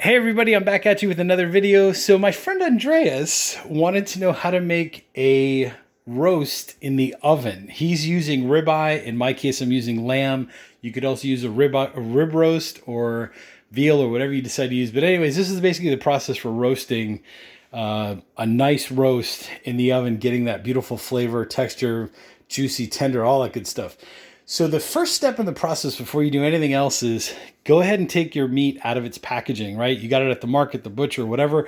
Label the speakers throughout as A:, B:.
A: Hey everybody, I'm back at you with another video. So my friend Andreas wanted to know how to make a roast in the oven. He's using ribeye. In my case, I'm using lamb. You could also use a rib roast or veal or whatever you decide to use. But anyways, this is basically the process for roasting a nice roast in the oven, getting that beautiful flavor, texture, juicy, tender, all that good stuff. So the first step in the process before you do anything else is go ahead and take your meat out of its packaging, right? You got it at the market, the butcher, whatever.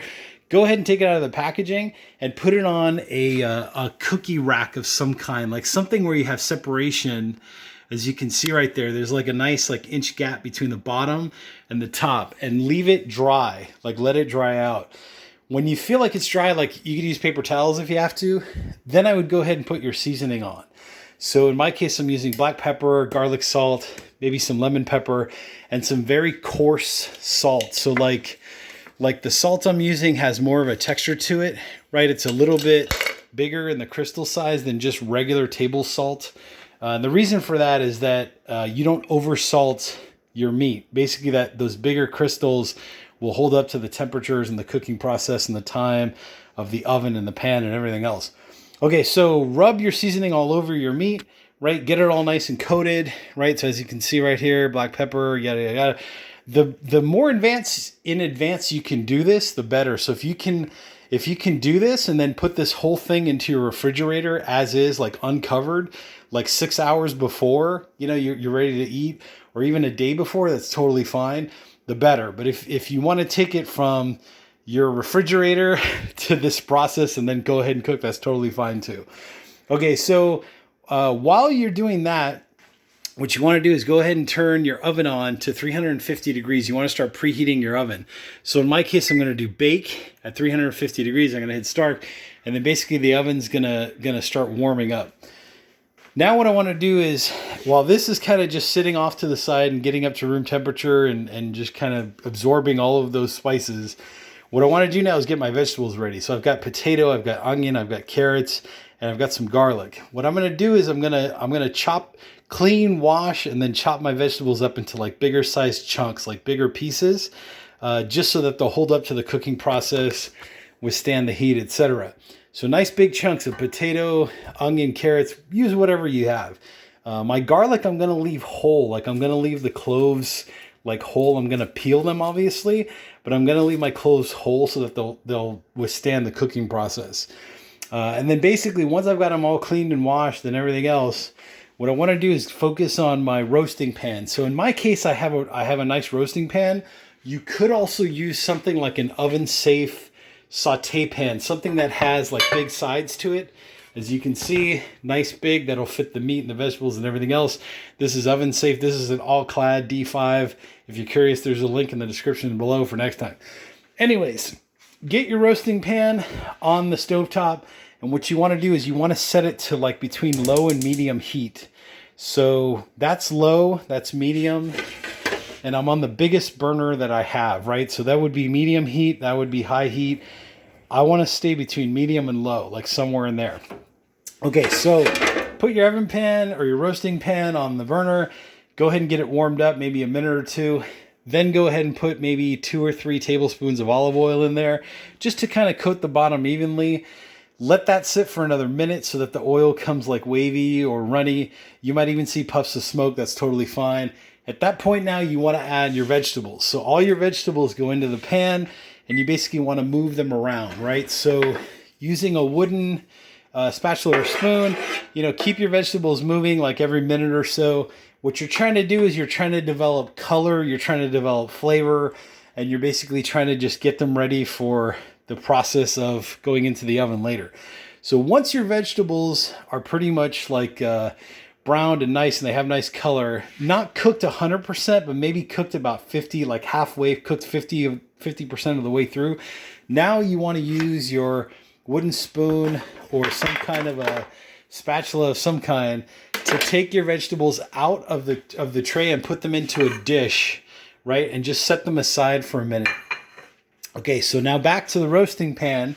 A: Go ahead and take it out of the packaging and put it on a cookie rack of some kind, like something where you have separation. As you can see right there, there's like a nice inch gap between the bottom and the top, and leave it dry, let it dry out. When you feel like it's dry, you could use paper towels if you have to, then I would go ahead and put your seasoning on. So in my case, I'm using black pepper, garlic salt, maybe some lemon pepper, and some very coarse salt. So like the salt I'm using has more of a texture to it, right? It's a little bit bigger in the crystal size than just regular table salt. The reason for that is that you don't oversalt your meat. Basically, those bigger crystals will hold up to the temperatures and the cooking process and the time of the oven and the pan and everything else. Okay, so rub your seasoning all over your meat, right? Get it all nice and coated, right? So as you can see right here, black pepper, yada, yada, yada. The more in advance you can do this, the better. So if you can do this and then put this whole thing into your refrigerator as is, uncovered, 6 hours before, you're ready to eat, or even a day before, that's totally fine, the better. But if you want to take it from your refrigerator to this process and then go ahead and cook, that's totally fine too. Okay, so while you're doing that, what you want to do is go ahead and turn your oven on to 350 degrees. You want to start preheating your oven. So in my case, I'm going to do bake at 350 degrees. I'm going to hit start, and then basically the oven's gonna start warming up. Now what I want to do is, while this is kind of just sitting off to the side and getting up to room temperature and just kind of absorbing all of those spices, what I want to do now is get my vegetables ready. So I've got potato, I've got onion, I've got carrots, and I've got some garlic. What I'm going to do is I'm going to chop, clean, wash, and then chop my vegetables up into bigger sized chunks, bigger pieces, just so that they'll hold up to the cooking process, withstand the heat, etc. So nice big chunks of potato, onion, carrots, use whatever you have. My garlic I'm going to leave whole, I'm going to leave the cloves whole. I'm going to peel them obviously, but I'm going to leave my cloves whole so that they'll withstand the cooking process. And then basically once I've got them all cleaned and washed and everything else, what I want to do is focus on my roasting pan. So in my case, I have a nice roasting pan. You could also use something like an oven safe saute pan, something that has big sides to it. As you can see, nice big, that'll fit the meat and the vegetables and everything else. This is oven safe. This is an all-clad D5. If you're curious, there's a link in the description below for next time. Anyways, get your roasting pan on the stovetop, and what you want to do is you want to set it to between low and medium heat. So that's low, that's medium, and I'm on the biggest burner that I have, right? So that would be medium heat, that would be high heat. I want to stay between medium and low, somewhere in there. Okay, so put your oven pan or your roasting pan on the burner. Go ahead and get it warmed up, maybe a minute or two. Then go ahead and put maybe 2 or 3 tablespoons of olive oil in there, just to kind of coat the bottom evenly. Let that sit for another minute so that the oil comes wavy or runny. You might even see puffs of smoke. That's totally fine. At that point now, you want to add your vegetables. So all your vegetables go into the pan, and you basically want to move them around, right? So using a wooden spatula or spoon, keep your vegetables moving every minute or so. What you're trying to do is you're trying to develop color, you're trying to develop flavor, and you're basically trying to just get them ready for the process of going into the oven later. So once your vegetables are pretty much browned and nice and they have nice color, not cooked 100%, but maybe cooked about 50, halfway cooked 50% of the way through. Now you want to use your wooden spoon or some kind of a spatula of some kind to take your vegetables out of the tray and put them into a dish, right? And just set them aside for a minute. Okay, so now back to the roasting pan.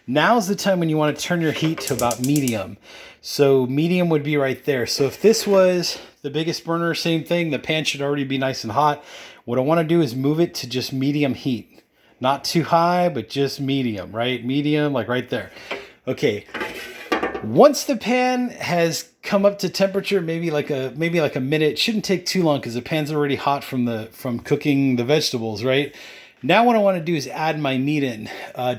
A: Now's the time when you want to turn your heat to about medium. So medium would be right there. So if this was the biggest burner, same thing, the pan should already be nice and hot. What I want to do is move it to just medium heat. Not too high, but just medium, right? Medium, like right there. Okay. Once the pan has come up to temperature, maybe like a minute, it shouldn't take too long because the pan's already hot from cooking the vegetables, right? Now what I want to do is add my meat in.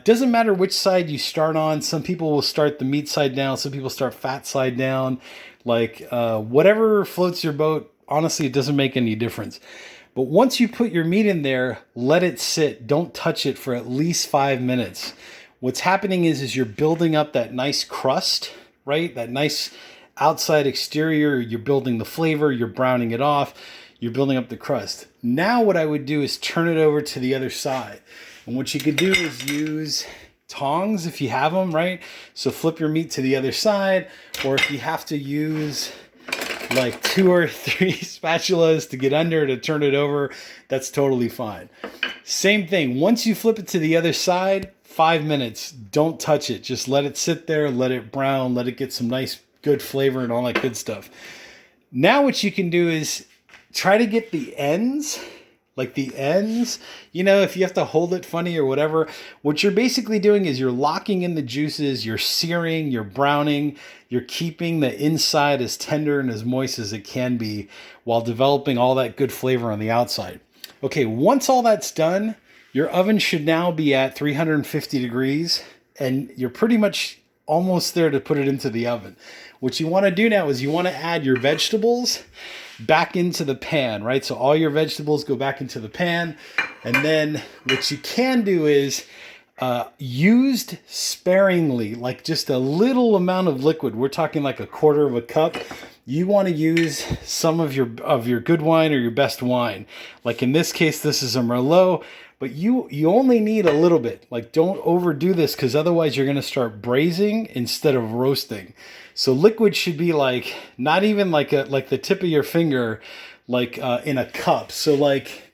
A: Doesn't matter which side you start on. Some people will start the meat side down. Some people start fat side down. Like whatever floats your boat. Honestly, it doesn't make any difference. But once you put your meat in there, let it sit. Don't touch it for at least 5 minutes. What's happening is you're building up that nice crust, right? That nice outside exterior. You're building the flavor. You're browning it off. You're building up the crust. Now what I would do is turn it over to the other side. And what you could do is use tongs if you have them, right? So flip your meat to the other side, or if you have to use like 2 or 3 spatulas to get under to turn it over, that's totally fine. Same thing. Once you flip it to the other side, 5 minutes, don't touch it. Just let it sit there, let it brown, let it get some nice, good flavor and all that good stuff. Now what you can do is try to get the ends, like the ends, you know, if you have to hold it funny or whatever, what you're basically doing is you're locking in the juices, you're searing, you're browning, you're keeping the inside as tender and as moist as it can be while developing all that good flavor on the outside. Okay, once all that's done, your oven should now be at 350 degrees and you're pretty much almost there to put it into the oven. What you want to do now is you want to add your vegetables back into the pan, right? So all your vegetables go back into the pan. And then what you can do is used sparingly, like just a little amount of liquid. We're talking like 1/4 of a cup. You want to use some of your good wine or your best wine. Like in this case, this is a Merlot, but you only need a little bit. Like don't overdo this because otherwise you're going to start braising instead of roasting. So liquid should be like, not even like the tip of your finger, like in a cup. So like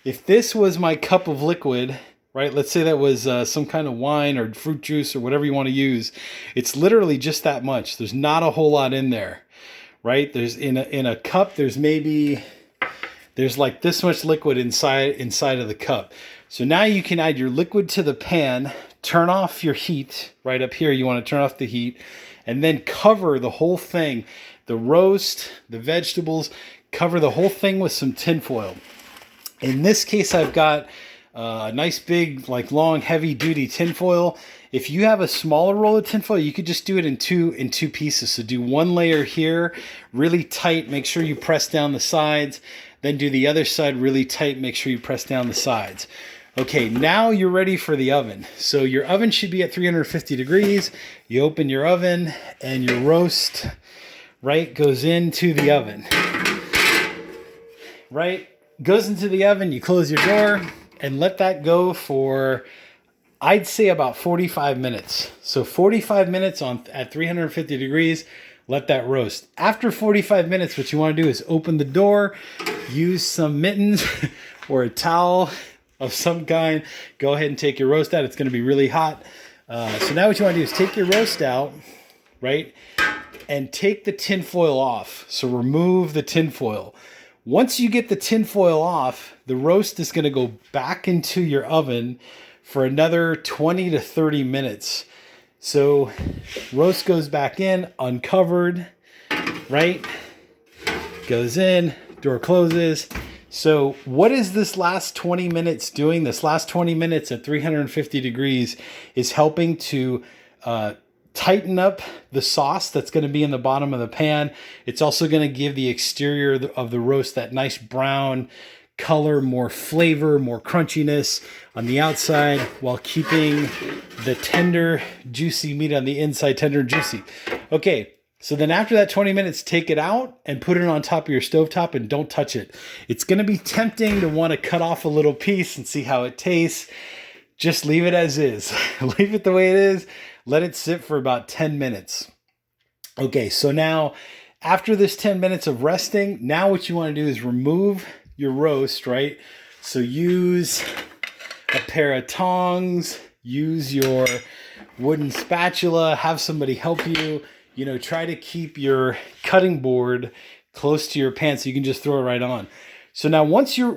A: if this was my cup of liquid, right? Let's say that was some kind of wine or fruit juice or whatever you want to use. It's literally just that much. There's not a whole lot in there, right? There's in a cup, there's like this much liquid inside of the cup. So now you can add your liquid to the pan, turn off your heat right up here. You want to turn off the heat and then cover the whole thing, the roast, the vegetables, cover the whole thing with some tin foil. In this case, I've got a nice big, like long, heavy duty tin foil. If you have a smaller roll of tin foil, you could just do it in two pieces. So do one layer here, really tight. Make sure you press down the sides. Then do the other side really tight. Make sure you press down the sides. Okay, now you're ready for the oven. So your oven should be at 350 degrees. You open your oven and your roast, right, goes into the oven. Right, goes into the oven. You close your door and let that go for, I'd say, about 45 minutes. So 45 minutes at 350 degrees, let that roast. After 45 minutes, what you want to do is open the door, use some mittens or a towel of some kind. Go ahead and take your roast out. It's going to be really hot. So now what you want to do is take your roast out, right, and take the tin foil off. So remove the tin foil. Once you get the tin foil off, the roast is going to go back into your oven for another 20 to 30 minutes. So roast goes back in, uncovered, right? Goes in, door closes. So what is this last 20 minutes doing? This last 20 minutes at 350 degrees is helping to tighten up the sauce that's going to be in the bottom of the pan. It's also going to give the exterior of the roast that nice brown color, more flavor, more crunchiness on the outside while keeping the tender, juicy meat on the inside tender and juicy. Okay, so then after that 20 minutes, take it out and put it on top of your stovetop and don't touch it. It's going to be tempting to want to cut off a little piece and see how it tastes. Just leave it as is. Leave it the way it is. Let it sit for about 10 minutes. Okay, so now after this 10 minutes of resting, now what you want to do is remove your roast, right? So use a pair of tongs, use your wooden spatula, have somebody help you. You know, try to keep your cutting board close to your pan so you can just throw it right on. So now once your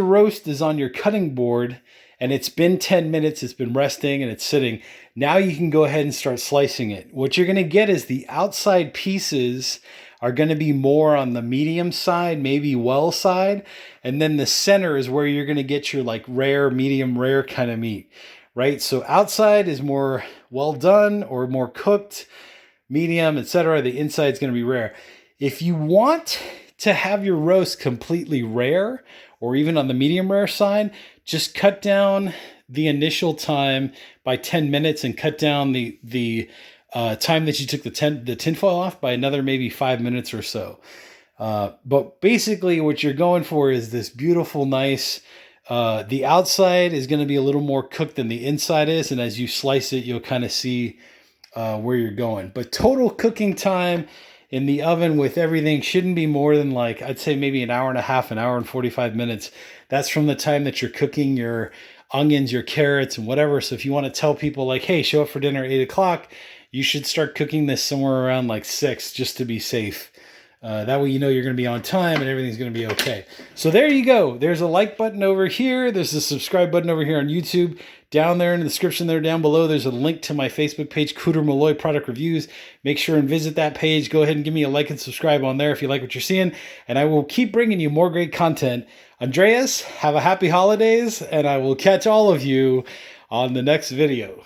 A: roast is on your cutting board and it's been 10 minutes, it's been resting and it's sitting, now you can go ahead and start slicing it. What you're going to get is the outside pieces are going to be more on the medium side, maybe well side, and then the center is where you're going to get your like rare, medium rare kind of meat, right? So outside is more well done or more cooked, medium, etc. The inside is going to be rare. If you want to have your roast completely rare or even on the medium rare side, just cut down the initial time by 10 minutes and cut down the time that you took the tinfoil off by another maybe 5 minutes or so. But basically what you're going for is this beautiful, nice, the outside is going to be a little more cooked than the inside is. And as you slice it, you'll kind of see where you're going. But total cooking time in the oven with everything shouldn't be more than like, I'd say maybe an hour and a half, an hour and 45 minutes. That's from the time that you're cooking your onions, your carrots and whatever. So if you want to tell people like, hey, show up for dinner at 8 o'clock, you should start cooking this somewhere around like 6 just to be safe. That way you know you're going to be on time and everything's going to be okay. So there you go. There's a like button over here. There's a subscribe button over here on YouTube. Down there in the description there down below, there's a link to my Facebook page, Cooter Malloy Product Reviews. Make sure and visit that page. Go ahead and give me a like and subscribe on there if you like what you're seeing. And I will keep bringing you more great content. Andreas, have a happy holidays, and I will catch all of you on the next video.